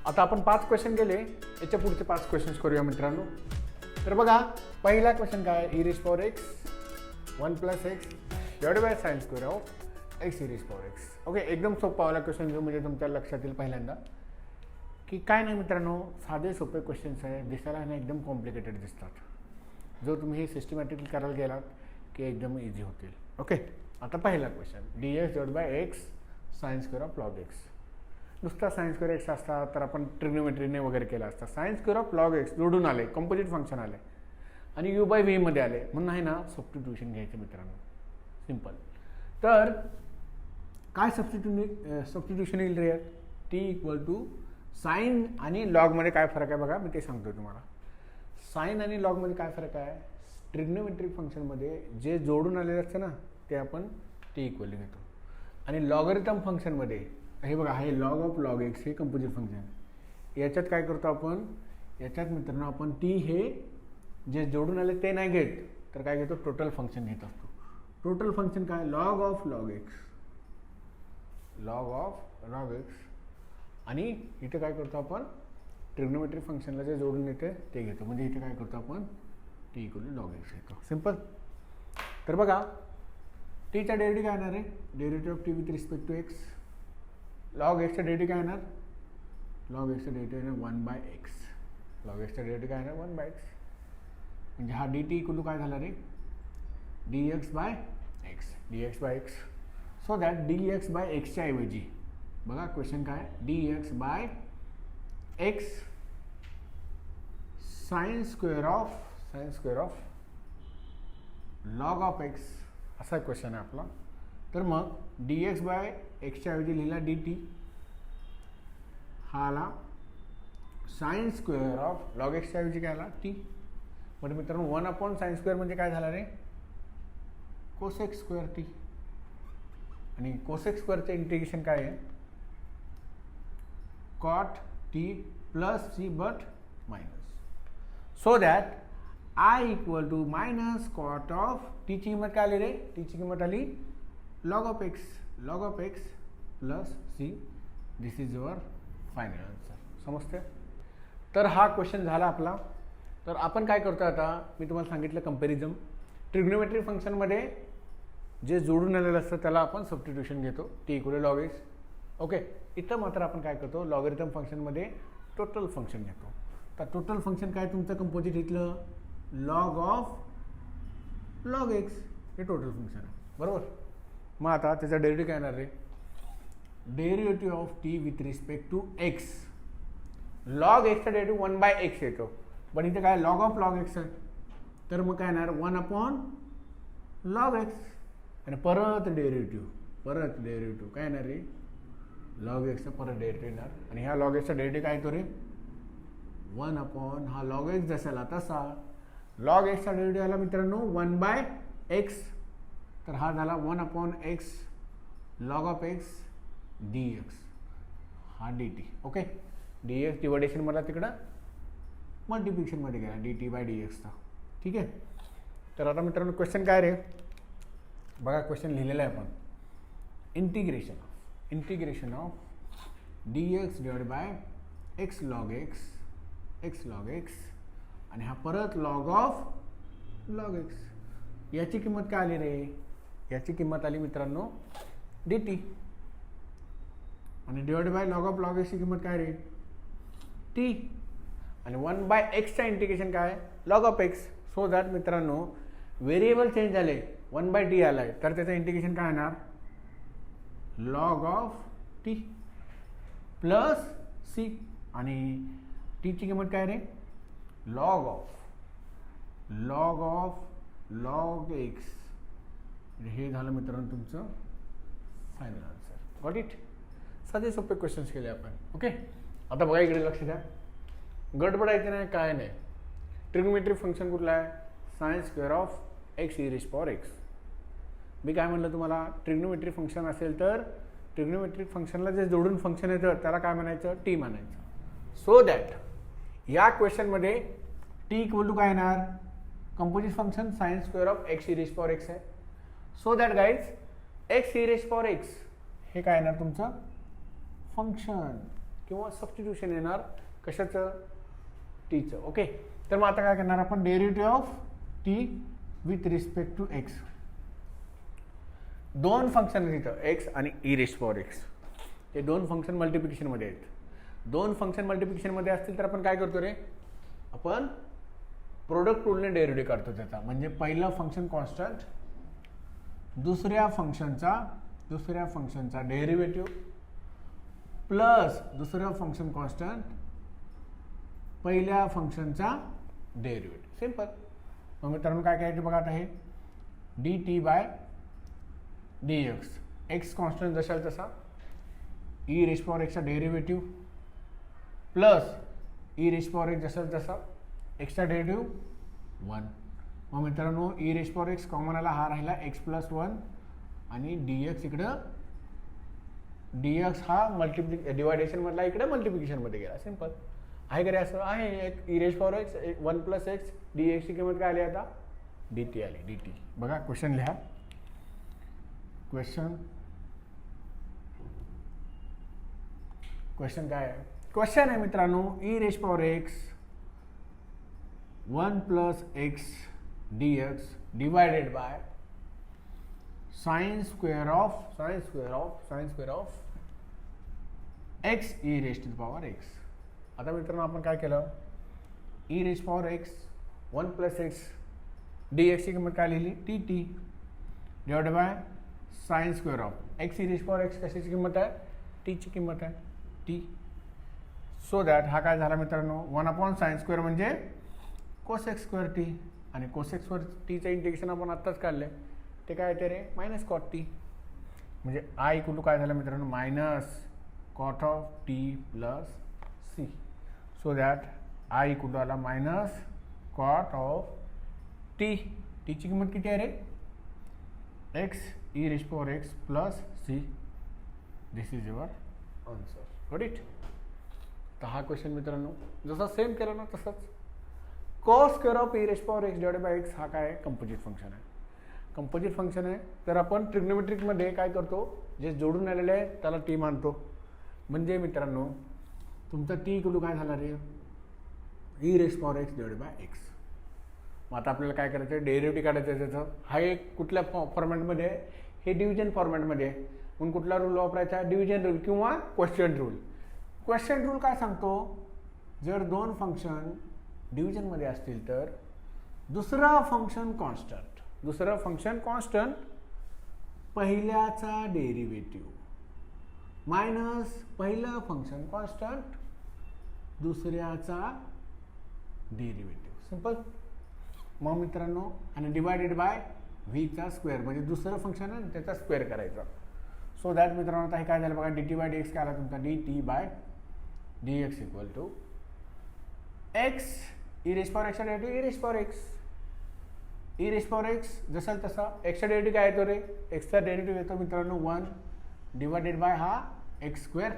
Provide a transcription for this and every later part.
आता आपण 5 क्वेश्चन केले, याच्या पुढचे 5 क्वेश्चन्स करूया मित्रांनो. तर बघा, पहिला क्वेश्चन काय, e raised power x 1 plus x divided by sin square of x e raised power x. Okay, एकदम सोपा वाला क्वेश्चन घेऊ म्हणजे तुमच्या लक्षात येईल पहिल्यांदा की काय नाही मित्रांनो, साधे सोपे क्वेश्चन्स आहे, दिसायला ना एकदम कॉम्प्लिकेटेड दिसतात. जो तुम्ही हे सिस्टमॅटिकली करायला गेलात की एकदम इझी होतील. ओके, आता पहिला question, dx divide by x sign square of log x. नुसता साइन स्क्वेअर एक्स असता तर आपण ट्रिग्नोमेट्रीने वगैरे केला असता. Sign square of log x जोडून आले, कंपोजिट फंक्शन आले आणि u बाय v मध्ये आले, म्हणून आहे ना सबस्टिट्यूशन घ्यायचं मित्रांनो, सिंपल. तर काय सबस्टिट्यूशन येईल रे, t इक्वल टू साइन आणि लॉगमध्ये काय फरक आहे बघा, मी ते सांगतो तुम्हाला. साइन आणि लॉगमध्ये काय फरक आहे, ट्रिग्नोमेट्रिक फंक्शनमध्ये जे जोडून आलेलं असतं ना ते आपण t इक्वली घेतो, आणि लॉगरिथम फंक्शनमध्ये हे बघा, हे लॉग ऑफ लॉग एक्स हे कंपोजिट फंक्शन, याच्यात काय करतो आपण, याच्यात मित्रांनो आपण t हे जे जोडून आले ते नाही घेत, तर काय घेतो, टोटल फंक्शन घेत असतो. टोटल फंक्शन काय, log of log x, log of log x, आणि इथे काय करतो आपण, ट्रिग्नोमेट्रिक फंक्शनला जे जोडून येते ते घेतो, म्हणजे इथे काय करतो आपण t इक्वल लॉग एक्स घेतो, सिंपल. तर बघा, टीचा डेरिव्हेटिव्ह काय येणार आहे, derivative of t with respect to x. Log एक्सचा डेरिव्हेटिव्ह काय येणार, लॉग एक्सचा डेरिव्हेटिव्ह येणार 1 बाय एक्स. लॉग एक्सचा डेरिव्हेटिव्ह काय येणार 1 बाय एक्स, म्हणजे हा डी टी इक्वल काय झाला रे, d x by x, d x by x. So that d x by एक्सच्या ऐवजी बघा क्वेश्चन काय, d x by x sine square of log of x, असा क्वेश्चन आहे आपला. तर मग डी एक्स बाय एक्सच्या ऐवजी लिहिला डी टी, हा आला साइन स्क्वेअर ऑफ लॉग एक्सच्या ऐवजी काय आला टी. म्हणजे मित्रांनो 1 अपॉन साइन स्क्वेअर म्हणजे काय झाला रे, कोसेक स्क्वेअर टी. आणि कोसेक स्क्वेअरचं इंटिग्रेशन काय आहे, cot t plus c but minus. So that I equal to minus cot of टीची किंमत काय आली रे, टीची किंमत आली log of x plus c. This is your final answer. समजते. तर हा क्वेश्चन झाला आपला. तर आपण काय करतो आता, मी तुम्हाला सांगितलं कंपॅरिझन. ट्रिग्नोमेट्रिक फंक्शनमध्ये जे जोडून आलेलं असतं त्याला आपण सबस्टिट्यूशन घेतो, T equal log x. Okay, इथं मात्र आपण काय करतो, लॉगरिथम फंक्शनमध्ये टोटल फंक्शन घेतो. तर टोटल फंक्शन काय तुमचं कंपोजिट इथलं, लॉग ऑफ लॉग एक्स हे टोटल फंक्शन आहे, बरोबर. मग आता त्याचा डेरिव्हेटिव्ह काय येणार रे, derivative of t with respect to x. Log एक्सचा डेरिव्हेटिव्ह 1 बाय एक्स येतो, पण इथे काय लॉग ऑफ लॉग एक्स आहे, तर मग काय येणार 1 अपॉन लॉग एक्स. आणि परत डेरिव्हेटिव्ह काय येणार रे, लॉग एक्सचा परत डेरिव्हेटिव्ह येणार. आणि ह्या लॉग एक्सचा डेरिव्हेटिव्ह काय येतो रे, 1 अपॉन हा लॉग एक्स जसाला तसा. लॉग एक्सचा डेरिव्हेटिव्ह आला मित्रांनो 1 बाय एक्स, तर हा झाला 1 upon x log of x d x, हा d t. Okay, d x division मला तिकडं मल्टिप्लिकेशनमध्ये गेला डी टी बाय डी एक्सचा. ठीक आहे. तर आता मित्रांनो क्वेश्चन काय रे, बघा क्वेश्चन लिहिलेला आहे आपण, integration of D x divide by x log x, आणि हा परत लॉग ऑफ लॉग एक्स. याची किंमत काय आली रे, याची किंमत आली मित्रांनो डी टी, आणि divide by log of log एक्सची किंमत काय रे, टी. आणि 1 बाय एक्सचा इंटिग्रेशन काय, log of x. So that मित्रांनो व्हेरिएबल चेंज झाले, 1 बाय टी आलाय, तर त्याचं इंटिग्रेशन काय येणार, log of t plus c. आणि टीची किंमत काय रे, लॉग ऑफ लॉग एक्स. हे झालं मित्रांनो तुमचं फायनल आन्सर. Got it. साधे सोपे क्वेश्चन्स केले आपण. ओके, आता बघा इकडे लक्ष द्या, गडबडायचं नाही काय नाही. ट्रिग्नोमेट्रिक फंक्शन कुठलं आहे, sine square of x e raise power x. मी काय म्हणलं तुम्हाला, ट्रिग्नोमेट्रिक फंक्शन असेल तर ट्रिग्नोमेट्रिक फंक्शनला जे जोडून फंक्शन येतं त्याला काय म्हणायचं, टी म्हणायचं. सो दॅट या क्वेश्चनमध्ये टी इक्वल टू काय येणार, composite function sine square of x e raise power x आहे. So that guys x e raise power x हे काय येणार तुमचं फंक्शन, किंवा सबस्टिट्यूशन येणार कशाचं, टीचं. ओके, तर मग आता काय करणार आपण, derivative of t with respect to x. दोन फंक्शन आहेत इथं, एक्स आणि ई रेस्ट पॉवर एक्स. ते दोन फंक्शन मल्टिप्लिकेशनमध्ये आहेत. दोन फंक्शन मल्टिप्लिकेशनमध्ये असतील तर आपण काय करतो रे, आपण प्रोडक्ट रूलने डेरिव्हेटिव्ह काढतो त्याचा. म्हणजे पहिलं फंक्शन कॉन्स्टंट, दुसऱ्या फंक्शनचा डेरिव्हेटिव्ह प्लस दुसरं फंक्शन कॉन्स्टंट पहिल्या फंक्शनचा डेरिव्हेटिव्ह. सिंपल. मग मित्रांनो काय करायचं बघा आता, हे d t by d x, x constant जशाल तसा, ई रेस्ट पॉवर एक्सचा derivative plus e raised power x जशाल तसा, एक्सचा डेरिव्हेटिव्ह 1. मग मित्रांनो e raised power x common आला, हा राहिला एक्स प्लस 1 आणि डी एक्स इकडं, डी एक्स हा डिवायडेशन मधला इकडे मल्टिप्लिकेशनमध्ये गेला. सिंपल आहे का रे, असं आहे. एक e raised power x 1 plus x, d एक्सची किंमत काय आली आता, डी टी आली, डी टी. बघा क्वेश्चन लिहा. क्वेश्चन काय आहे, क्वेश्चन आहे मित्रांनो, e raised power x 1 plus x d x divided by sine square of x e raised to power x. आता मित्रांनो आपण काय केलं, e raised power x 1 plus x d एक्सची किंमत काय लिहिली, t T divided by sine square of x e raised power x कशाची किंमत आहे, टीची किंमत आहे, टी. सो दॅट हा काय झाला मित्रांनो, 1 साइन स्क्वेअर म्हणजे कोसेक स्क्वेअर टी, आणि कोसेक स्क्वेअर टीचं इंटिग्रेशन आपण आत्ताच काढले, ते काय येते रे, मायनस कॉट टी. म्हणजे आय इक्वल टू काय झालं मित्रांनो, minus cot of t plus c. So that I equal to आला मायनस कॉट ऑफ टी. टीची किंमत किती आहे रे, x e raised power x plus c. This is your answer. Got it. तर हा क्वेश्चन मित्रांनो जसा सेम केला ना तसंच, cos square of e raised power x divided by x हा काय आहे, कंपोजिट फंक्शन आहे. कंपोजिट फंक्शन आहे तर आपण ट्रिग्नोमेट्रिकमध्ये काय करतो, जे जोडून आलेले आहे त्याला टी मानतो. म्हणजे मित्रांनो तुमचा टी इक्वल काय झाला रे, e raised power x divided by x. मग आता आपल्याला काय करायचं आहे, डेरिव्हेटिव्ह काढायचं आहे त्याचं. हा एक कुठल्या फॉर्मॅटमध्ये, हे डिव्हिजन फॉर्मॅटमध्ये. मग कुठला रूल वापरायचा, डिव्हिजन रूल किंवा क्वेश्चन रूल. क्वेश्चन रूल काय सांगतो, जर दोन फंक्शन डिव्हिजनमध्ये असतील तर दुसरा फंक्शन कॉन्स्टंट पहिल्याचा डेरिव्हेटिव्ह मायनस पहिलं फंक्शन कॉन्स्टंट दुसऱ्याचा डेरिव्हेटिव्ह. सिंपल. मग मित्रांनो आणि डिवायडेड बाय व्हीचा स्क्वेअर, म्हणजे दुसरं फंक्शन आहे त्याचा स्क्वेअर करायचा. सो दॅट मित्रांनो आता हे काय झालं बघा, d t by d x काय आला तुमचा, d t by d x equal to x e raised power एक्सचा derivative e raised power x. E raised power x जसा तसा, एक्सचा डेरिव्हेटिव्ह काय येतो रे, एक्सचा डेरिव्हेटिव्ह येतो मित्रांनो 1 डिवायडेड बाय हा एक्स स्क्वेअर.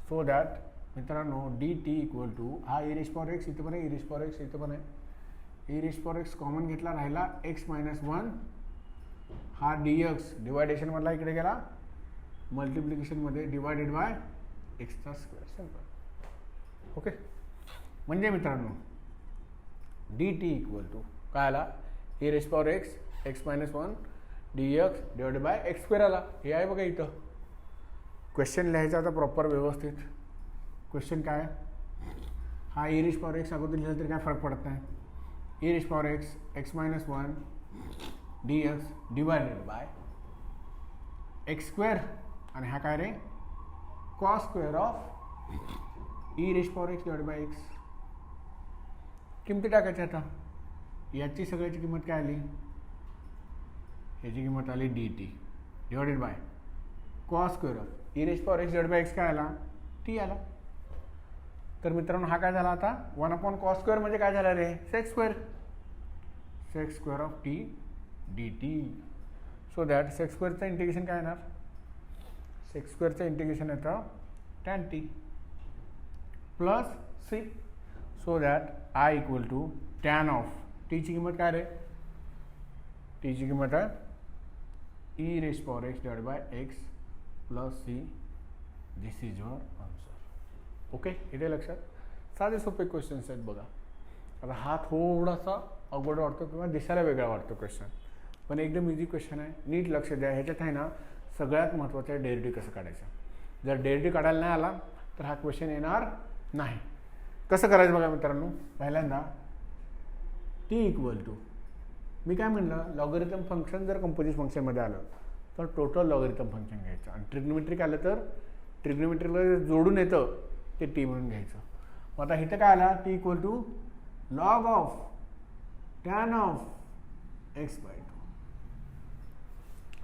सो दॅट मित्रांनो डी टी इक्वल टू हा ई रेस्ट पॉवर एक्स इथं पण आहे, ई रेस्ट पॉवर एक्स इथं पण आहे, e raised power x common घेतला, राहिला एक्स मायनस 1, हा डी एक्स डिवायडेशनमधला इकडे गेला मल्टिप्लिकेशनमध्ये डिवायडेड बाय एक्सचा स्क्वेअर. सिंपल. ओके. म्हणजे मित्रांनो डी टी इक्वल टू काय आला, E raised power x x minus 1 d x divided by x square आला. हे आहे बघा इथं. क्वेश्चन लिहायचा आता प्रॉपर व्यवस्थित. क्वेश्चन काय, हा ई रेस्ट पॉवर एक्स अगोदर लिहिलं तरी काय फरक पडत नाही, e raised power x x minus 1 d x divided by x square, आणि हा काय रे, cos square of e raised power x divided by x. किमती टाकायची आता, याची सगळ्याची किंमत काय आली, याची किंमत आली d T divided by cos square of e raised power x divided by x काय आला, टी आला. तर मित्रांनो हा काय झाला आता, 1 कॉस स्क्वेअर म्हणजे काय झाला रे, sec square of t d t. So that sec स्क्वेअरचं इंटिग्रेशन काय येणार, सेक स्क्वेअरचं इंटिग्रेशन येतं tan t plus c. So that I equal to tan of टीची किंमत काय रे, टीची किंमत आहे e raised power x divided by x plus c. This is your answer. Okay, इथे लक्षात. साधे सोपे क्वेश्चन्स आहेत बघा. आता हा थोडासा अवघड वाटतो किंवा दिसायला वेगळा वाटतो क्वेश्चन, पण एकदम इझी क्वेश्चन आहे. नीट लक्ष द्या. ह्याच्यात आहे ना सगळ्यात महत्त्वाचं आहे डेरिव्हेटिव्ह कसं काढायचं. जर डेरिव्हेटिव्ह काढायला नाही आला तर हा क्वेश्चन येणार नाही. कसं करायचं बघा मित्रांनो. पहिल्यांदा टी इक्वल टू, मी काय म्हणलं, लॉगरिथम फंक्शन जर कंपोजिट फंक्शनमध्ये आलं तर टोटल लॉगरिथम फंक्शन घ्यायचं, आणि ट्रिग्नोमेट्रिक आलं तर ट्रिग्नोमेट्रिकला जोडून येतं ते टी म्हणून घ्यायचं. मग आता इथं काय आला, t equal to log of tan of x by two,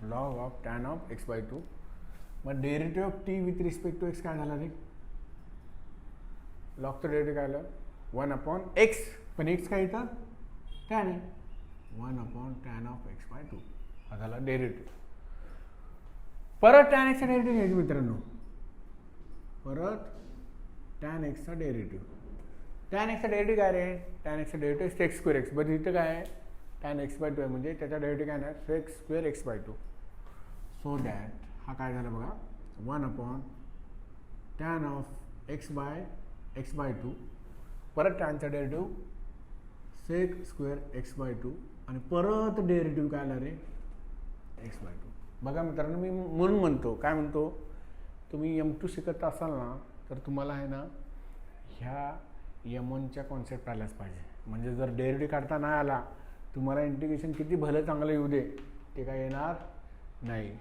log of tan of x by two. मग derivative of t with respect to x काय झाला रे, लॉगचं डेरिव्हेटिव्ह काय आलं 1/x, पण एक्स काय इथं टॅन आहे, 1/tan of x by to हा झाला डेरिव्हेटिव्ह. परत टॅन एक्सचा डेरिव्हेटिव्ह घ्यायचं मित्रांनो, परत टॅन एक्सचा डेरिव्हेटिव्ह. टॅन एक्सचा डेरिव्हेटिव्ह काय रे, टॅन एक्सचा derivative sec square x, but इथं काय आहे टॅन एक्स बाय टू आहे, म्हणजे त्याचा डेरिव्हेटिव्ह काय नाही sec square x by to. So that हा काय झाला बघा 1/tan of x by two, परत टॅनचा derivative sec square x by two, आणि परत डेरिव्हेटिव्ह काय आला रे एक्स बाय टू. बघा मित्रांनो, मी म्हणून म्हणतो, काय म्हणतो, तुम्ही M2 शिकत असाल ना तर तुम्हाला आहे ना ह्या M1च्या कॉन्सेप्ट आल्याच पाहिजे. म्हणजे जर डेरिव्हेटिव्ह काढता नाही आला तुम्हाला इंटिग्रेशन किती भलं चांगलं येऊ दे ते काय येणार नाही.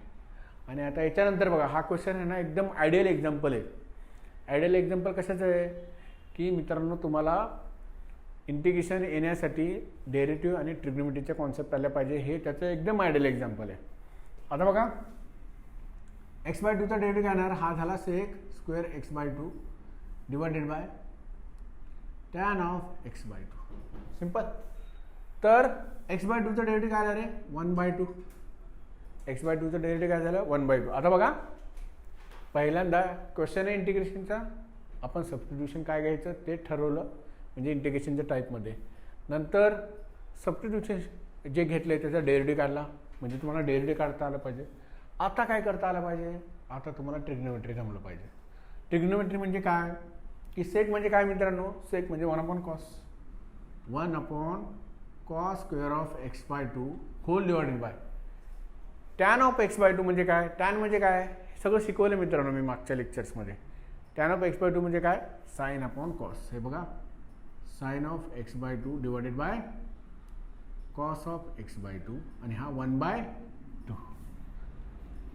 आणि आता याच्यानंतर बघा हा क्वेश्चन आहे ना एकदम आयडियल एक्झाम्पल आहे. आयडियल एक्झाम्पल कशाचं आहे की मित्रांनो, तुम्हाला इंटिग्रेशन येण्यासाठी डेरिव्हेटिव्ह आणि ट्रिग्नोमेट्रीच्या कॉन्सेप्ट आल्या पाहिजे, हे त्याचं एकदम आयडियल एक्झाम्पल आहे. आता बघा एक्स बाय टूचा डेरिव्हेटिव्ह काय येणार, हा झाला sec square x by two divided by tan of x by two. Simple. तर एक्स बाय टूचा डेरिव्हेटिव्ह काय झालं रे 1/2. एक्स बाय टूचं डेरिव्हेटिव्ह काय झालं 1/2. आता बघा पहिल्यांदा क्वेश्चन आहे इंटिग्रेशनचा, आपण सबस्टिट्यूशन काय घ्यायचं ते ठरवलं, म्हणजे इंटिग्रेशनच्या टाईपमध्ये. नंतर सबस्टिट्यूशन जे घेतलं त्याचा डेरिव्हेटिव्ह काढला, म्हणजे तुम्हाला डेरिव्हेटिव्ह काढता आलं पाहिजे. आता काय करता आलं पाहिजे, आता तुम्हाला ट्रिग्नोमेट्री जमलं पाहिजे. ट्रिग्नोमेट्री म्हणजे काय की सेक म्हणजे काय मित्रांनो, सेक म्हणजे 1/cos square of x by two whole divided by tan of x by two. म्हणजे काय, टॅन म्हणजे काय सगळं शिकवलं मित्रांनो मी मागच्या लेक्चर्समध्ये. Tan of x by two म्हणजे काय साइन अपॉन कॉस. हे बघा sine of x by two divided by cos of x by two, आणि हा 1/2.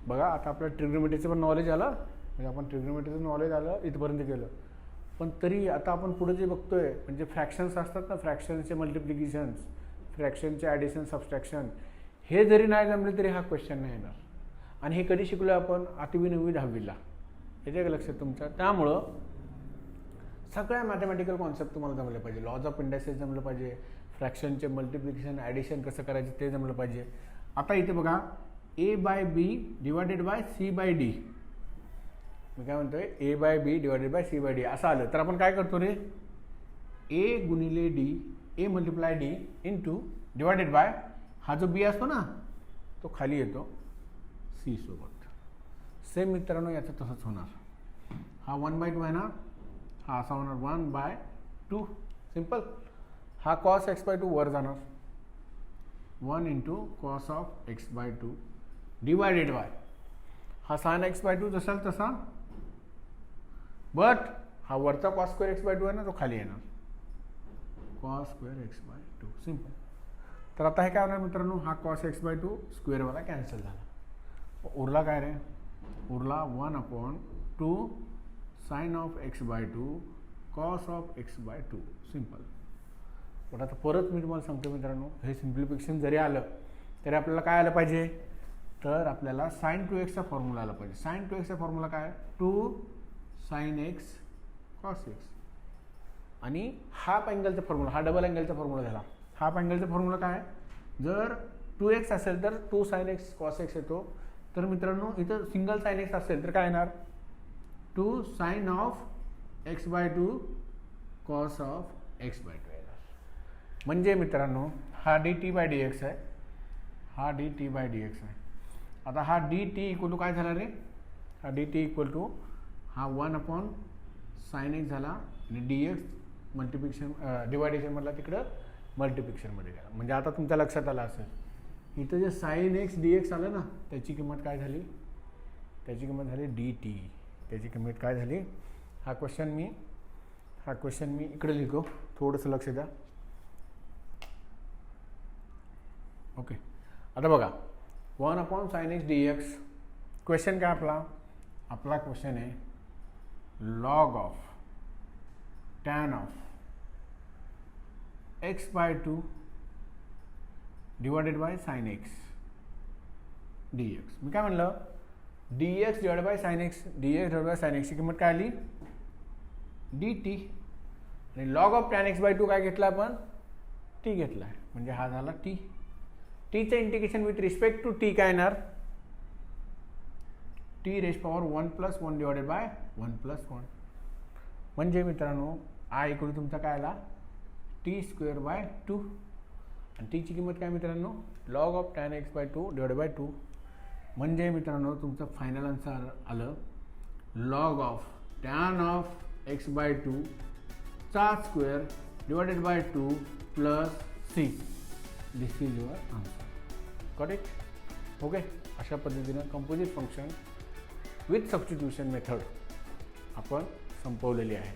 बघा आता आपल्याला ट्रिग्नोमेट्रीचं पण नॉलेज आलं, म्हणजे आपण ट्रिग्नोमेट्रीचं नॉलेज आलं इथपर्यंत केलं. पण तरी आता आपण पुढे जे बघतोय म्हणजे फ्रॅक्शन्स असतात ना, फ्रॅक्शनचे मल्टिप्लिकेशन्स, फ्रॅक्शनचे ॲडिशन सबस्ट्रॅक्शन, हे जरी नाही जमले तरी हा क्वेश्चन नाही येणार. आणि हे कधी शिकलो आपण 8वी 9वी 10वीला, येते का लक्षात तुमच्या. त्यामुळं सगळ्या मॅथमॅटिकल कॉन्सेप्ट तुम्हाला जमले पाहिजे. लॉज ऑफ इंडायसेस जमलं पाहिजे, फ्रॅक्शनचे मल्टिप्लिकेशन ॲडिशन कसं करायचं ते जमलं पाहिजे. आता इथे बघा A/B डिवायडेड बाय C/D. मी काय म्हणतोय A/B डिवायडेड बाय C/D असं आलं तर आपण काय करतो रे, A गुणिले D, A multiply D into divided by हा जो B असतो ना तो खाली येतो C सोबत. सेम मित्रांनो याचं तसंच होणार. हा 1/2 आहे ना, हा असा होणार 1/2. सिम्पल. हा कॉस एक्स बाय टू वर जाणार 1 into cos of x by two divided by हा साइन एक्स बाय टू जसा तसा, बट हा वरचा cos square x by two आहे ना तो खाली येणार cos square x by two. Simple. तर आता हे काय होणार मित्रांनो, हा कॉस एक्स बाय टू स्क्वेअरवाला कॅन्सल झाला. उरला काय रे, उरला 1/2 sine of x by two cos of x by two. Simple. पण आता परत मी तुम्हाला सांगतो मित्रांनो, हे सिम्प्लिफिकेशन जरी आलं तरी आपल्याला काय आलं पाहिजे, तर आपल्याला sin 2x फॉर्म्युला आला पाहिजे. sin 2x फॉर्म्युला काय 2 sin x cos x, आणि हाफ अँगलचा फॉर्म्युला, हा डबल अँगलचा फॉर्म्युला झाला. हाफ अँगलचा फॉर्म्युला काय, जर 2x असेल तर 2 sin x cos x येतो. तर मित्रांनो इथं सिंगल sin x असेल तर काय येणार 2 sin of x by 2 cos of x by 2 येणार. म्हणजे मित्रांनो हा dt/dx आहे, हा dt/dx आहे. आता हा dt इक्वल टू काय झाला रे, हा dt इक्वल टू हा 1/sin साइन एक्स झाला आणि डी एक्स मल्टिप्लिकेशन डिवायडेशन म्हटलं तिकडं मल्टिप्लिकेशनमध्ये गेला. म्हणजे आता तुमच्या लक्षात आलं असेल इथं जे साइन एक्स डी एक्स आलं ना त्याची किंमत काय झाली, त्याची किंमत झाली डी टी. त्याची किंमत काय झाली, हा क्वेश्चन मी इकडे लिहितो, थोडंसं लक्ष द्या. ओके, आता बघा 1/sin x dx. क्वेश्चन काय आपला क्वेश्चन आहे log of tan of x/2 divided by sine x dx. मी काय म्हणलं, dx divided by sine x, ची किंमत काय आली dt. आणि log ऑफ tan x/2 काय घेतला आपण, t घेतला आहे. म्हणजे हा झाला t. टीचं integration with respect to t काय येणार, t raise power 1+1 divided by 1+1. म्हणजे मित्रांनो आय इकडे तुमचा काय आला t²/2. आणि टीची किंमत काय मित्रांनो log of tan x/2 divided by 2. म्हणजे मित्रांनो तुमचं फायनल आन्सर आलं log of tan of x/2 चा square divided by 2 plus c. This is your answer. Got it. Okay, अशा पद्धतीनं composite function with substitution method आपण संपवलेली आहे.